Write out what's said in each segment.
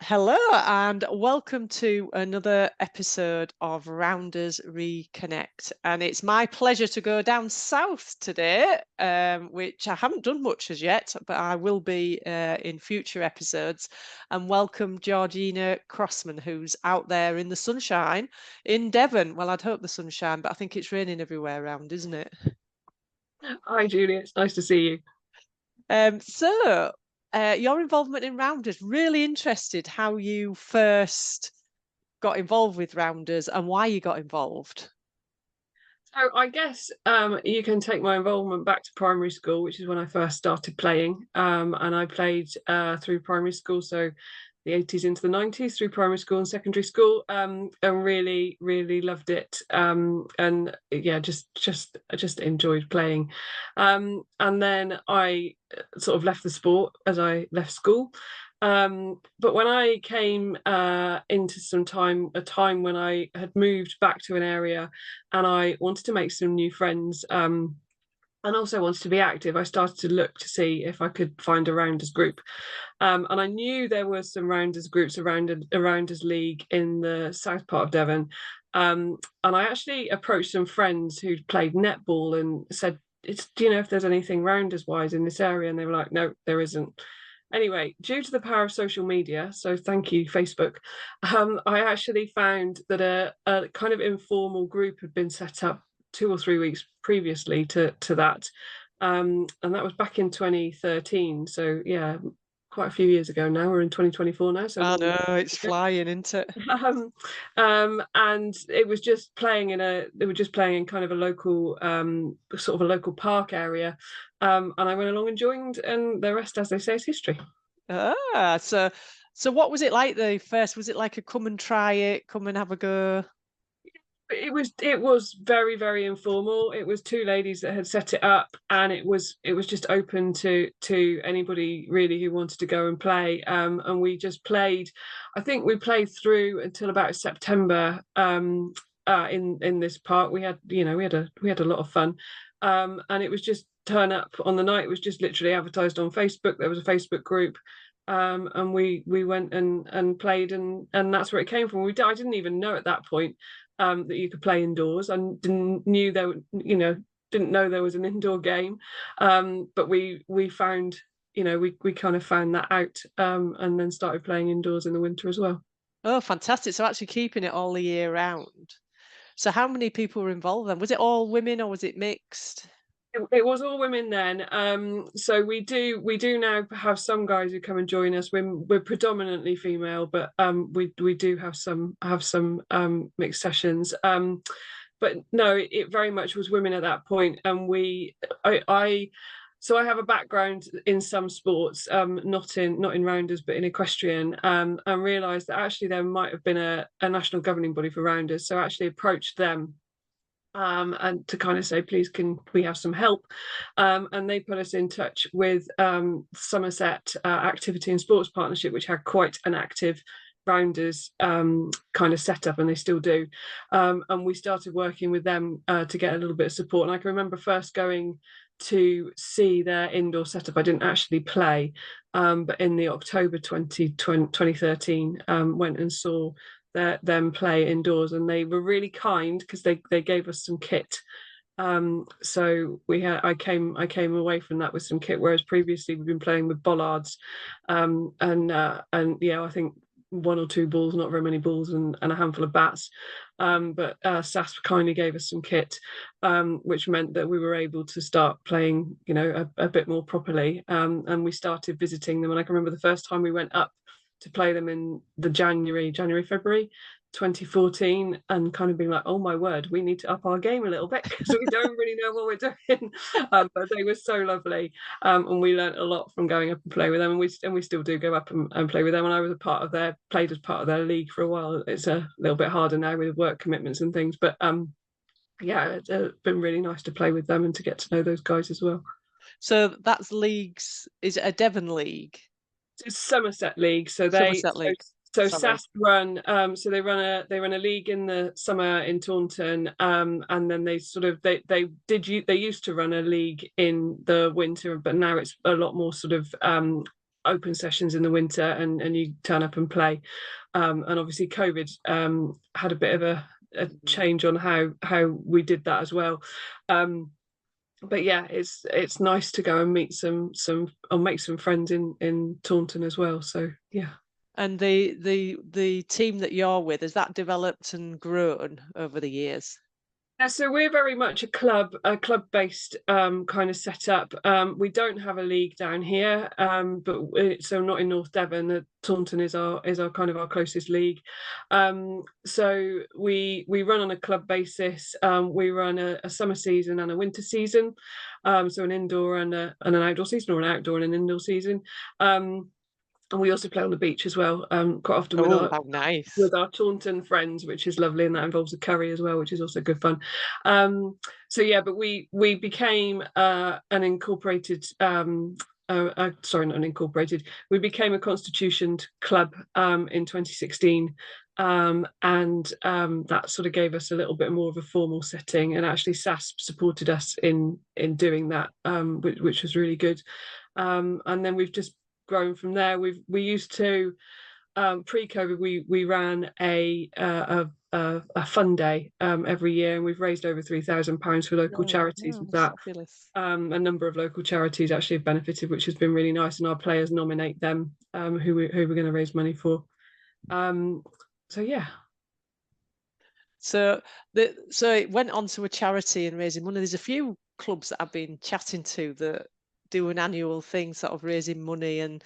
Hello and welcome to another episode of Rounders Reconnect. And it's my pleasure to go down south today, which I haven't done much as yet, but I will be in future episodes. And welcome Georgina Crossman, who's out there in the sunshine in Devon. Well, I'd hope the sunshine, but I think it's raining everywhere around, isn't it? Hi, Julie. It's nice to see you. Your involvement in Rounders, really interested how you first got involved with Rounders and why you got involved. So I guess you can take my involvement back to primary school, which is when I first started playing. And I played through primary school, so the 80s into the 90s through primary school and secondary school, and really, really loved it. And yeah, I just enjoyed playing. And then I sort of left the sport as I left school. But when I came into a time when I had moved back to an area and I wanted to make some new friends, and also wanted to be active, I started to look to see if I could find a rounders group. And I knew there were some rounders groups around a rounders league in the south part of Devon. And I actually approached some friends who'd played netball and said, do you know if there's anything rounders wise in this area? And they were like, no, there isn't. Anyway, due to the power of social media, so thank you, Facebook, I actually found that a kind of informal group had been set up 2 or 3 weeks previously to that. And that was back in 2013. So yeah, quite a few years ago now. We're in 2024 now, so I more than know, it's 10 years flying, isn't it? ago. And it was just playing they were just playing in kind of a local, sort of a local park area. And I went along and joined, and the rest, as they say, is history. So what was it like the first? Was it like a come and try it, come and have a go? It was very, very informal. It was two ladies that had set it up, and it was just open to anybody really who wanted to go and play. And we just played. I think we played through until about September. In this park, we had a lot of fun. And it was just turn up on the night. It was just literally advertised on Facebook. There was a Facebook group. And we went and played, and that's where it came from. I didn't even know at that point that you could play indoors, and didn't know there was an indoor game. But we found, we kind of found that out, and then started playing indoors in the winter as well. Oh, fantastic. So actually keeping it all the year round. So how many people were involved then? Was it all women or was it mixed? It was all women then. So we do now have some guys who come and join us. We're predominantly female, but we do have some mixed sessions. But no, it very much was women at that point. And so I have a background in some sports, not in rounders, but in equestrian, and realised that actually there might have been a national governing body for rounders. So I actually approached them, and to kind of say, please, can we have some help? And they put us in touch with Somerset Activity and Sports Partnership, which had quite an active rounders kind of setup, and they still do. And we started working with them to get a little bit of support. And I can remember first going to see their indoor setup. I didn't actually play, but in the October 2013, went and saw them play indoors, and they were really kind because they gave us some kit. So I came away from that with some kit, whereas previously we've been playing with bollards, and yeah, I think one or two balls, not very many balls, and a handful of bats. But SAS kindly gave us some kit, which meant that we were able to start playing, a bit more properly. And we started visiting them. And I can remember the first time we went up to play them in the February 2014, and kind of being like, oh my word, we need to up our game a little bit because we don't really know what we're doing. But they were so lovely, and we learnt a lot from going up and playing with them, and we still do go up and play with them. And I was played as part of their league for a while. It's a little bit harder now with work commitments and things, but yeah, it's been really nice to play with them and to get to know those guys as well. So that's leagues. Is it a Devon league? It's Somerset League. So they Somerset so League. so Sorry. SAS run, so they run a league in the summer in Taunton, and then they used to run a league in the winter, but now it's a lot more sort of open sessions in the winter, and you turn up and play. And obviously COVID had a bit of a change on how we did that as well. But yeah, it's nice to go and meet some or make some friends in Taunton as well. So yeah. And the team that you're with, has that developed and grown over the years? Yeah, so we're very much a club-based kind of setup. We don't have a league down here, so not in North Devon. Taunton is our kind of our closest league. So we run on a club basis. We run a summer season and a winter season, so an indoor and an outdoor season, or an outdoor and an indoor season. And we also play on the beach as well, quite often Oh, how nice. with our Taunton friends, which is lovely, and that involves a curry as well, which is also good fun. So yeah, but we became an incorporated. Sorry, not an incorporated. We became a constitutioned club in 2016, and that sort of gave us a little bit more of a formal setting. And actually, SASP supported us in doing that, which was really good. And then we've just grown from there. We used to pre-COVID, we ran a fun day every year, and we've raised over £3,000 for local Oh, charities with wow, that. fabulous. A number of local charities actually have benefited, which has been really nice, and our players nominate them who we're going to raise money for. So yeah. So it went on to a charity and raising money. There's a few clubs that I've been chatting to that do an annual thing, sort of raising money and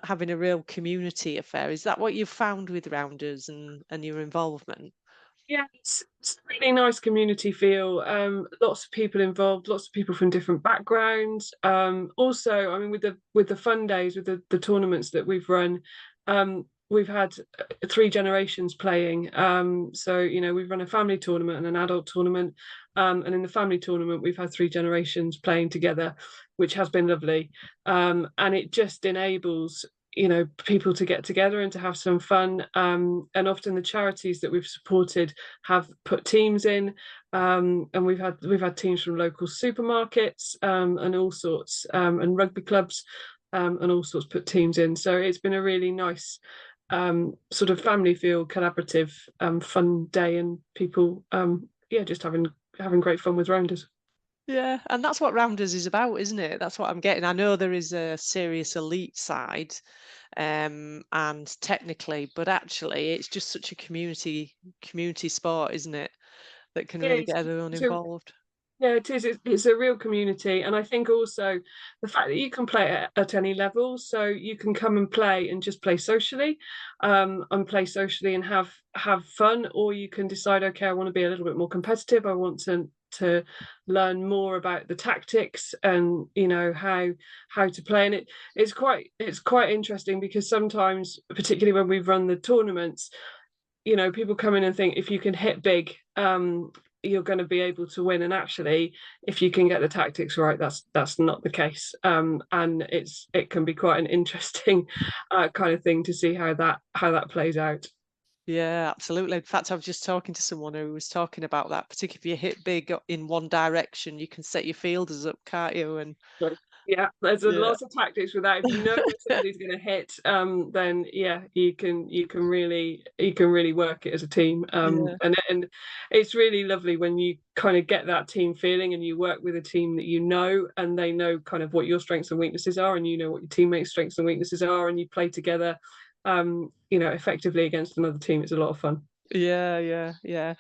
having a real community affair. Is that what you've found with Rounders and your involvement? Yeah, it's a really nice community feel. Lots of people involved, lots of people from different backgrounds. Also, I mean, with the fun days, with the tournaments that we've run, we've had three generations playing. So you know, we've run a family tournament and an adult tournament, and in the family tournament, we've had three generations playing together, which has been lovely. And it just enables, you know, people to get together and to have some fun, and often the charities that we've supported have put teams in, and we've had teams from local supermarkets, and all sorts, and rugby clubs, and all sorts put teams in. So it's been a really nice sort of family feel, collaborative, fun day, and people yeah, just having great fun with rounders. Yeah, and that's what Rounders is about, isn't it? That's what I'm getting. I know there is a serious elite side, and technically, but actually, it's just such a community sport, isn't it? That can Yeah, really get everyone it's a involved. Yeah, it is. It's a real community, and I think also the fact that you can play at any level, so you can come and play and just play socially, and have fun, or you can decide, okay, I want to be a little bit more competitive. I want to learn more about the tactics and, you know, how to play. And it's quite interesting, because sometimes, particularly when we've run the tournaments, you know, people come in and think if you can hit big, you're going to be able to win, and actually, if you can get the tactics right, that's not the case. And it can be quite an interesting kind of thing to see how that plays out. Yeah, absolutely. In fact, I was just talking to someone who was talking about that. Particularly if you hit big in one direction, you can set your fielders up, can't you? And So, yeah, there's a yeah, lot of tactics with that. If you know where somebody's going to hit, then yeah, you can really work it as a team. yeah, And it's really lovely when you kind of get that team feeling, and you work with a team that you know, and they know kind of what your strengths and weaknesses are, and you know what your teammates' strengths and weaknesses are, and you play together, you know, effectively against another team. It's a lot of fun. yeah.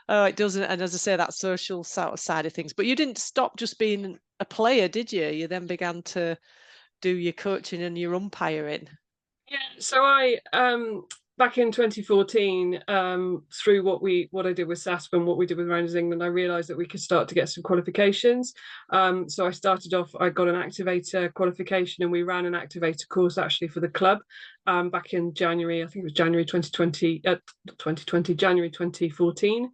Oh, it doesn't. And as I say, that social side of things. But you didn't stop just being a player, did you? You then began to do your coaching and your umpiring. Yeah, so I back in 2014, through what I did with SASP and what we did with Rounders England, I realised that we could start to get some qualifications. So I started off. I got an activator qualification, and we ran an activator course actually for the club back in January. I think it was January 2020, 2020, January 2014.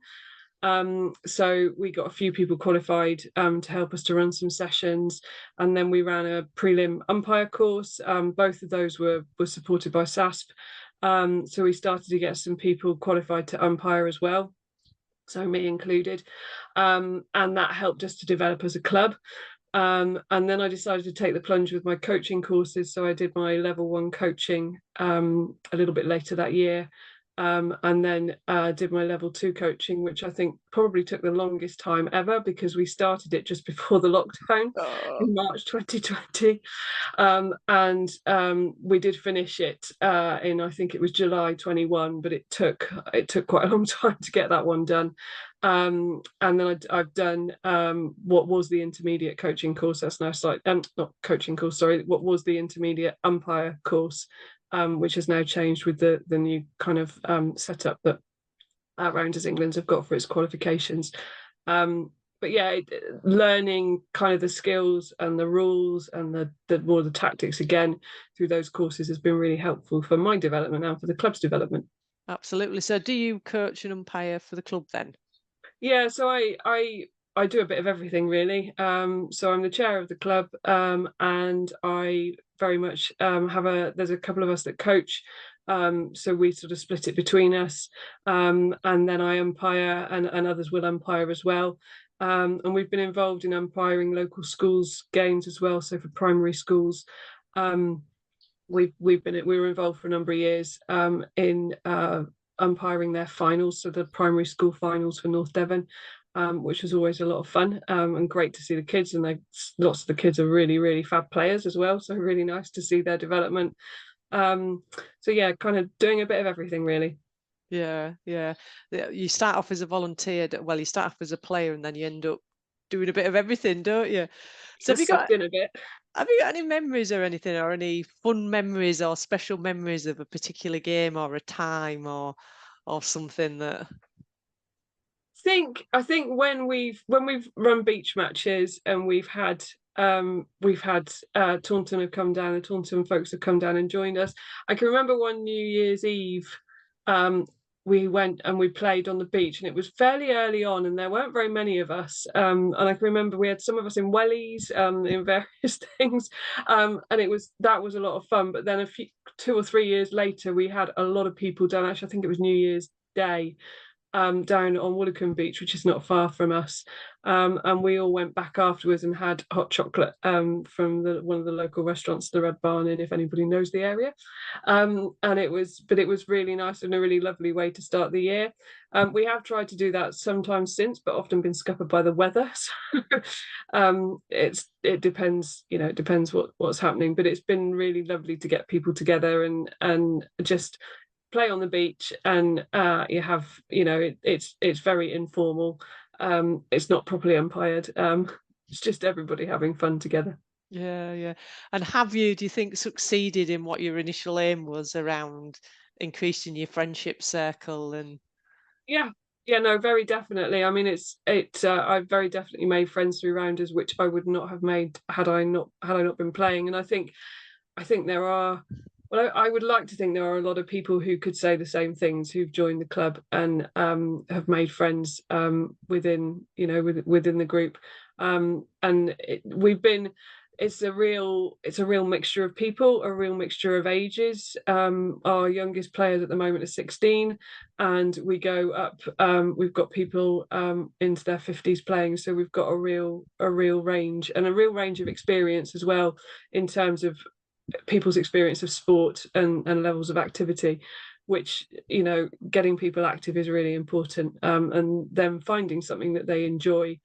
So we got a few people qualified to help us to run some sessions, and then we ran a prelim umpire course. Both of those were supported by SASP, so we started to get some people qualified to umpire as well, so me included, and that helped us to develop as a club. And then I decided to take the plunge with my coaching courses. So I did my level 1 coaching a little bit later that year. And then did my level 2 coaching, which I think probably took the longest time ever, because we started it just before the lockdown Oh. in March 2020. And we did finish it in, I think it was July 21, but it took quite a long time to get that one done. And then I've done what was the intermediate coaching course. That's now not coaching course, sorry, what was the intermediate umpire course, which has now changed with the new kind of setup that Rounders England have got for its qualifications. But yeah, learning kind of the skills and the rules and the more the tactics again through those courses has been really helpful for my development and for the club's development. Absolutely. So do you coach and umpire for the club then? Yeah, so I do a bit of everything really. So I'm the chair of the club, and I very much there's a couple of us that coach. So we sort of split it between us, and then I umpire, and others will umpire as well. And we've been involved in umpiring local schools games as well. So for primary schools, we were involved for a number of years in umpiring their finals, so the primary school finals for North Devon, which was always a lot of fun, and great to see the kids. And lots of the kids are really, really fab players as well, so really nice to see their development. So yeah, kind of doing a bit of everything really. Yeah, yeah. You start off as a volunteer, well, you start off as a player and then you end up doing a bit of everything, don't you? So Just sucked in a bit. have you got any memories or anything, or any fun memories or special memories of a particular game or a time or something that I think when we've run beach matches and we've had Taunton have come down, the Taunton folks have come down and joined us. I can remember one New Year's Eve, we went and we played on the beach, and it was fairly early on and there weren't very many of us. And I can remember we had some of us in wellies, in various things. And that was a lot of fun. But then 2 or 3 years later, we had a lot of people down. Actually, I think it was New Year's Day, down on Woolacombe Beach, which is not far from us. And we all went back afterwards and had hot chocolate from one of the local restaurants, the Red Barn Inn, if anybody knows the area. And it was really nice and a really lovely way to start the year. We have tried to do that sometimes since, but often been scuppered by the weather. So it depends, it depends what's happening. But it's been really lovely to get people together and just play on the beach, and you have, it's very informal. It's not properly umpired. It's just everybody having fun together. yeah, yeah. And do you think, succeeded in what your initial aim was around increasing your friendship circle and Yeah, yeah, no, very definitely. I mean, I've very definitely made friends through Rounders, which I would not have made had I not been playing. And I think there are, well, I would like to think there are a lot of people who could say the same things, who've joined the club and have made friends within the group. And it's a real mixture of people, a real mixture of ages. Our youngest players at the moment are 16, and we go up. We've got people into their 50s playing, so we've got a real range, and a real range of experience as well, in terms of people's experience of sport and levels of activity, which, getting people active is really important, and them finding something that they enjoy,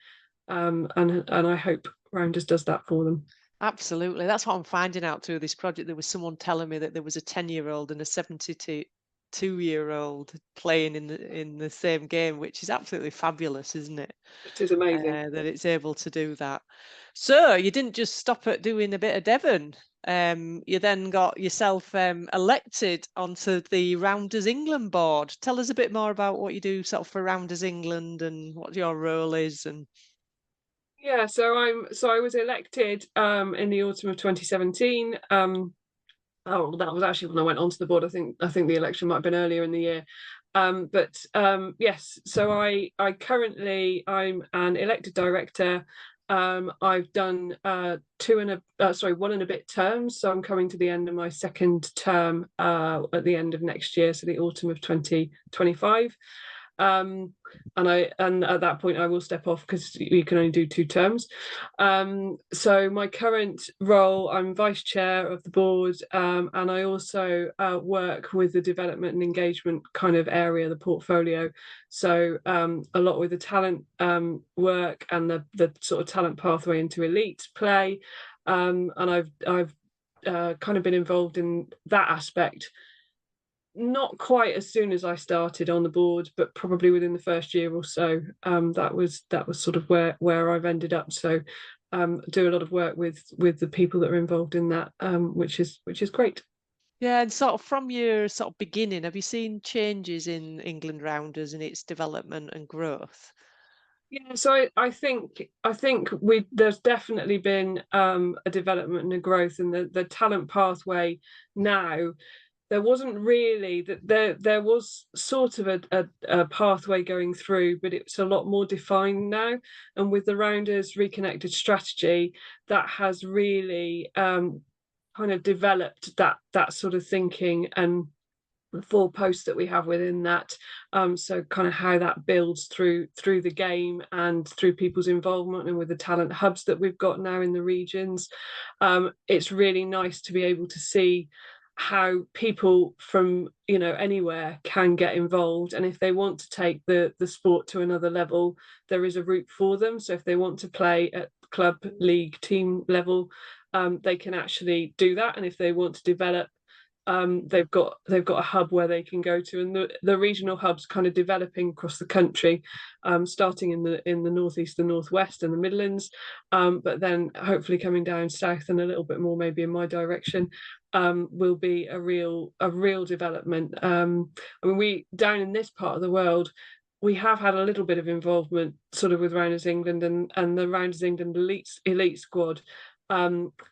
and I hope Rounders does that for them. Absolutely. That's what I'm finding out through this project. There was someone telling me that there was a 10-year-old and a 72-year-old playing in the same game, which is absolutely fabulous, isn't it? It is amazing. That it's able to do that. So you didn't just stop at doing a bit of Devon. You then got yourself elected onto the Rounders England board. Tell us a bit more about what you do sort of for Rounders England and what your role is. And Yeah, so I was elected in the autumn of 2017. Oh, that was actually when I went onto the board. I think the election might have been earlier in the year. But yes, so I'm an elected director. I've done 1 and a bit terms, so I'm coming to the end of my second term at the end of next year, so the autumn of 2025. And at that point I will step off because you can only do 2 terms. So my current role, I'm vice chair of the board, and I also work with the development and engagement kind of area, the portfolio. So a lot with the talent work and the sort of talent pathway into elite play, and I've kind of been involved in that aspect, not quite as soon as I started on the board, but probably within the first year or so. That was sort of where I've ended up. So do a lot of work with the people that are involved in that, which is great. Yeah, and sort of from your sort of beginning, have you seen changes in England Rounders and its development and growth? Yeah, so I think we there's definitely been a development and a growth in the talent pathway now. There wasn't really that there was sort of a pathway going through, but it's a lot more defined now. And with the Rounders Reconnected strategy, that has really kind of developed that sort of thinking and 4 posts that we have within that, so kind of how that builds through the game and through people's involvement, and with the talent hubs that we've got now in the regions. It's really nice to be able to see how people from anywhere can get involved, and if they want to take the sport to another level, there is a route for them. So if they want to play at club, league, team level, they can actually do that. And if they want to develop, they've got a hub where they can go to, and the regional hubs kind of developing across the country, starting in the northeast, the northwest, and the Midlands, but then hopefully coming down south and a little bit more maybe in my direction, will be a real development. I mean, we down in this part of the world, we have had a little bit of involvement sort of with Rounders England, and the Rounders England elite squad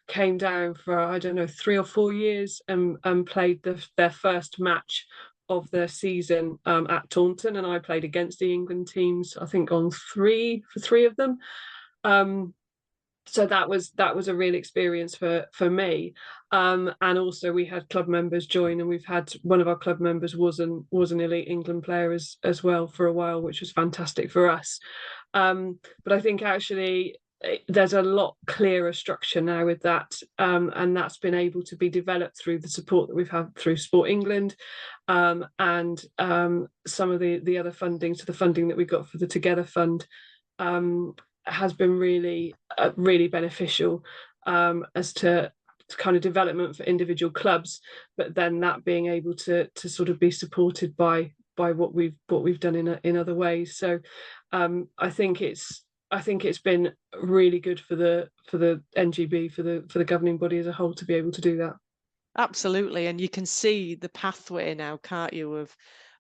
came down for, I don't know, 3 or 4 years, and played their first match of their season at Taunton, and I played against the England teams, I think on three of them. So that was a real experience for me, and also we had club members join, and we've had one of our club members was an elite England player as well for a while, which was fantastic for us. But I think actually there's a lot clearer structure now with that, and that's been able to be developed through the support that we've had through Sport England, and some of the other funding. So the funding that we got for the Together Fund has been really beneficial, as to kind of development for individual clubs, but then that being able to sort of be supported by what we've done in other ways. So I think it's been really good for the NGB, for the governing body as a whole, to be able to do that. Absolutely, and you can see the pathway now, can't you, of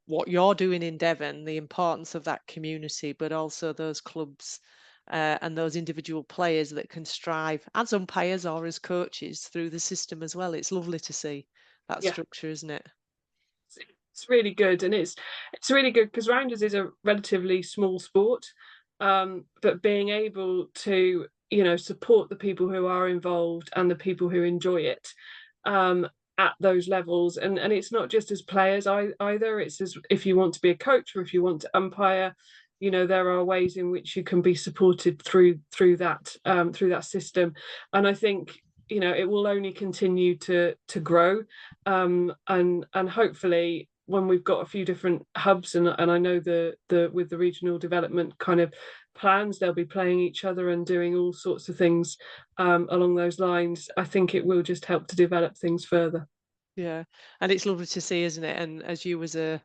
what you're doing in Devon, the importance of that community, but also those clubs and those individual players that can strive as umpires or as coaches through the system as well. It's lovely to see that Yeah, structure, isn't it? it's really good, and it's really good because Rounders is a relatively small sport, but being able to support the people who are involved and the people who enjoy it, at those levels, and it's not just as players either. It's as if you want to be a coach or if you want to umpire, there are ways in which you can be supported through that system. And I think it will only continue to grow, and hopefully when we've got a few different hubs, and I know the with the regional development kind of plans, they'll be playing each other and doing all sorts of things along those lines. I think it will just help to develop things further. Yeah, and it's lovely to see, isn't it? And as you was a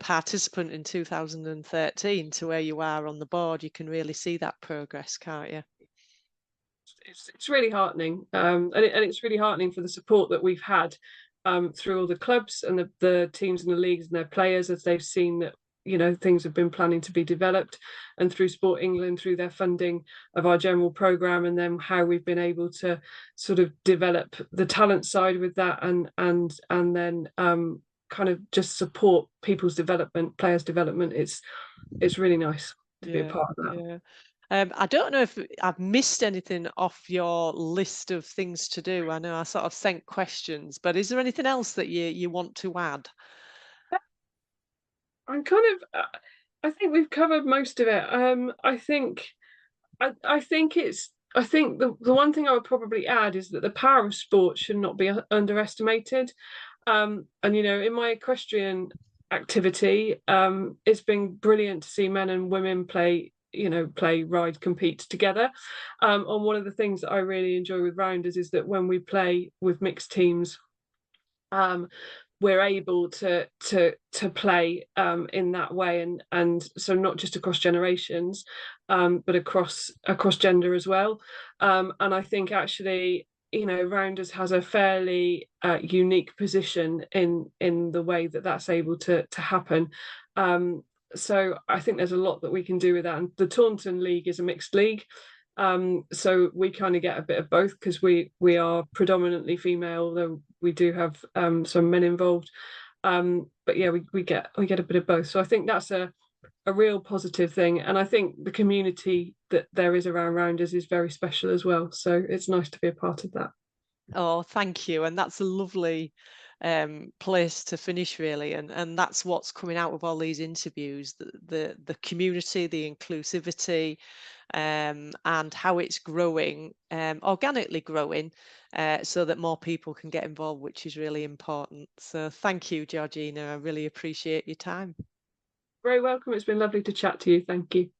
participant in 2013 to where you are on the board, you can really see that progress, can't you? It's really heartening, and it's really heartening for the support that we've had through all the clubs and the teams and the leagues and their players, as they've seen that things have been planning to be developed, and through Sport England, through their funding of our general programme, and then how we've been able to sort of develop the talent side with that, and then kind of just support people's development, players' development. It's really nice to be a Yeah, part of that. yeah. I don't know if I've missed anything off your list of things to do. I know I sort of sent questions, but is there anything else that you want to add? I'm kind of I think we've covered most of it. I think it's I think the one thing I would probably add is that the power of sport should not be underestimated. And in my equestrian activity, it's been brilliant to see men and women play, ride, compete together. And one of the things that I really enjoy with rounders is that when we play with mixed teams, um, we're able to play in that way, and so not just across generations, but across gender as well. And I think actually, Rounders has a fairly unique position in the way that that's able to happen. So I think there's a lot that we can do with that. And the Taunton League is a mixed league. So we kind of get a bit of both because we are predominantly female, though we do have some men involved. But yeah, we get a bit of both. So I think that's a real positive thing. And I think the community that there is around Rounders is very special as well. So it's nice to be a part of that. Oh, thank you. And that's a lovely place to finish, really. And that's what's coming out of all these interviews: the community, the inclusivity, and how it's growing, organically growing, so that more people can get involved, which is really important. So thank you, Georgina. I really appreciate your time. Very welcome. It's been lovely to chat to you. Thank you.